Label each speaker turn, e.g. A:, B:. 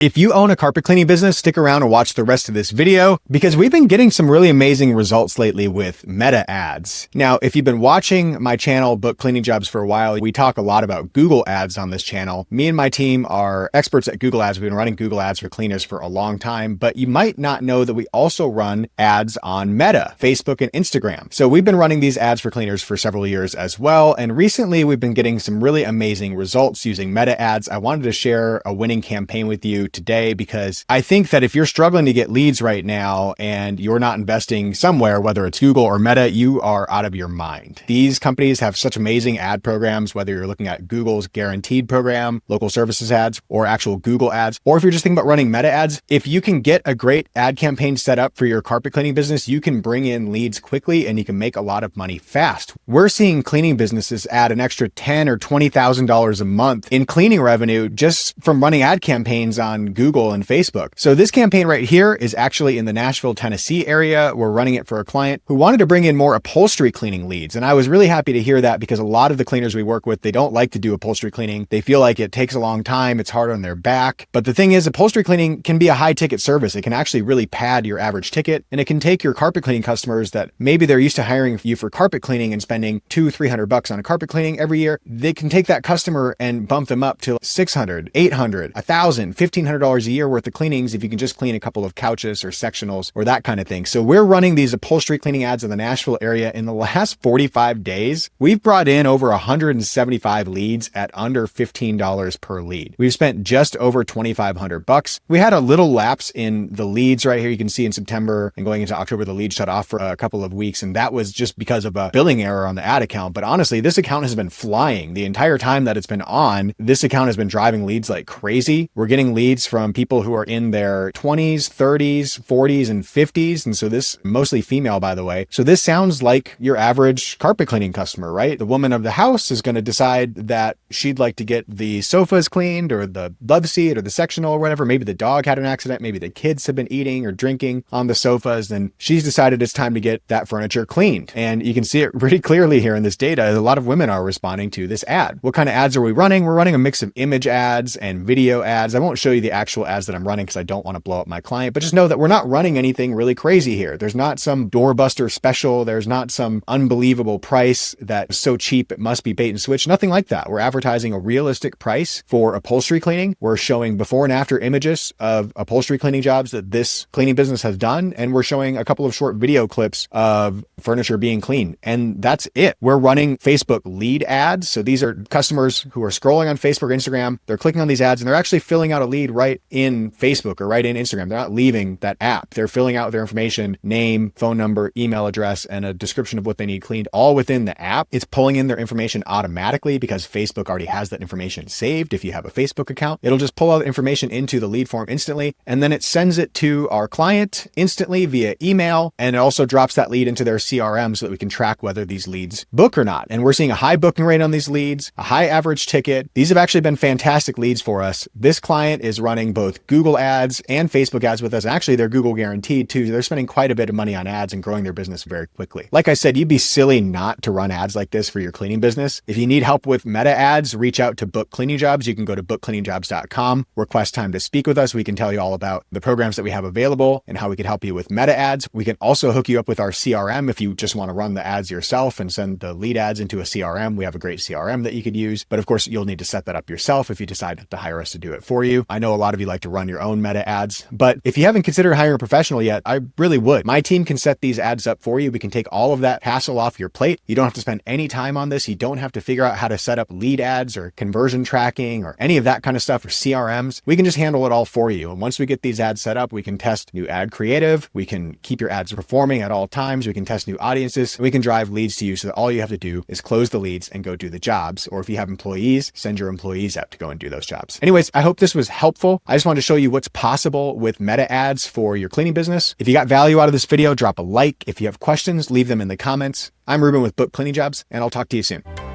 A: If you own a carpet cleaning business, stick around and watch the rest of this video because we've been getting some really amazing results lately with meta ads. Now, if you've been watching my channel, Book Cleaning Jobs, for a while, we talk a lot about Google ads on this channel. Me and my team are experts at Google ads. We've been running Google ads for cleaners for a long time, but you might not know that we also run ads on Meta, Facebook, and Instagram. So we've been running these ads for cleaners for several years as well. And recently we've been getting some really amazing results using meta ads. I wanted to share a winning campaign with you today because I think that if you're struggling to get leads right now and you're not investing somewhere, whether it's Google or Meta, you are out of your mind. These companies have such amazing ad programs, whether you're looking at Google's guaranteed program, local services ads, or actual Google ads, or if you're just thinking about running meta ads, if you can get a great ad campaign set up for your carpet cleaning business, you can bring in leads quickly and you can make a lot of money fast. We're seeing cleaning businesses add an extra $10,000 or $20,000 a month in cleaning revenue just from running ad campaigns on Google and Facebook. So this campaign right here is actually in the Nashville, Tennessee area. We're running it for a client who wanted to bring in more upholstery cleaning leads. And I was really happy to hear that because a lot of the cleaners we work with, they don't like to do upholstery cleaning. They feel like it takes a long time. It's hard on their back. But the thing is, upholstery cleaning can be a high ticket service. It can actually really pad your average ticket, and it can take your carpet cleaning customers that maybe they're used to hiring you for carpet cleaning and spending $200-300 on a carpet cleaning every year. They can take that customer and bump them up to $600, $800, $1,000, $1,500 a year worth of cleanings if you can just clean a couple of couches or sectionals or that kind of thing. So we're running these upholstery cleaning ads in the Nashville area. In the last 45 days, we've brought in over 175 leads at under $15 per lead. We've spent just over $2,500. We had a little lapse in the leads right here. You can see in September and going into October, the lead shut off for a couple of weeks. And that was just because of a billing error on the ad account. But honestly, this account has been flying the entire time that it's been on. This account has been driving leads like crazy. We're getting leads from people who are in their 20s, 30s, 40s, and 50s. And so this, mostly female, by the way. So this sounds like your average carpet cleaning customer, right? The woman of the house is going to decide that she'd like to get the sofas cleaned or the love seat or the sectional or whatever. Maybe the dog had an accident. Maybe the kids have been eating or drinking on the sofas. And she's decided it's time to get that furniture cleaned. And you can see it pretty clearly here in this data. A lot of women are responding to this ad. What kind of ads are we running? We're running a mix of image ads and video ads. I won't show you the actual ads that I'm running because I don't want to blow up my client, but just know that we're not running anything really crazy here. There's not some doorbuster special. There's not some unbelievable price that's so cheap it must be bait and switch. Nothing like that. We're advertising a realistic price for upholstery cleaning. We're showing before and after images of upholstery cleaning jobs that this cleaning business has done. And we're showing a couple of short video clips of furniture being cleaned. And that's it. We're running Facebook lead ads. So these are customers who are scrolling on Facebook or Instagram. They're clicking on these ads and they're actually filling out a lead right in Facebook or right in Instagram. They're not leaving that app. They're filling out their information, name, phone number, email address, and a description of what they need cleaned all within the app. It's pulling in their information automatically because Facebook already has that information saved. If you have a Facebook account, it'll just pull all the information into the lead form instantly. And then it sends it to our client instantly via email. And it also drops that lead into their CRM so that we can track whether these leads book or not. And we're seeing a high booking rate on these leads, a high average ticket. These have actually been fantastic leads for us. This client is running both Google ads and Facebook ads with us. Actually, they're Google guaranteed too. They're spending quite a bit of money on ads and growing their business very quickly. Like I said, you'd be silly not to run ads like this for your cleaning business. If you need help with meta ads, reach out to Book Cleaning Jobs. You can go to bookcleaningjobs.com, request time to speak with us. We can tell you all about the programs that we have available and how we can help you with meta ads. We can also hook you up with our CRM if you just want to run the ads yourself and send the lead ads into a CRM. We have a great CRM that you could use, but of course you'll need to set that up yourself if you decide to hire us to do it for you. I know a lot of you like to run your own meta ads, but if you haven't considered hiring a professional yet, I really would. My team can set these ads up for you. We can take all of that hassle off your plate. You don't have to spend any time on this. You don't have to figure out how to set up lead ads or conversion tracking or any of that kind of stuff or CRMs. We can just handle it all for you. And once we get these ads set up, we can test new ad creative. We can keep your ads performing at all times. We can test new audiences. We can drive leads to you so that all you have to do is close the leads and go do the jobs. Or if you have employees, send your employees out to go and do those jobs. Anyways, I hope this was helpful. I just wanted to show you what's possible with meta ads for your cleaning business. If you got value out of this video, drop a like. If you have questions, leave them in the comments. I'm Ruben with Book Cleaning Jobs, and I'll talk to you soon.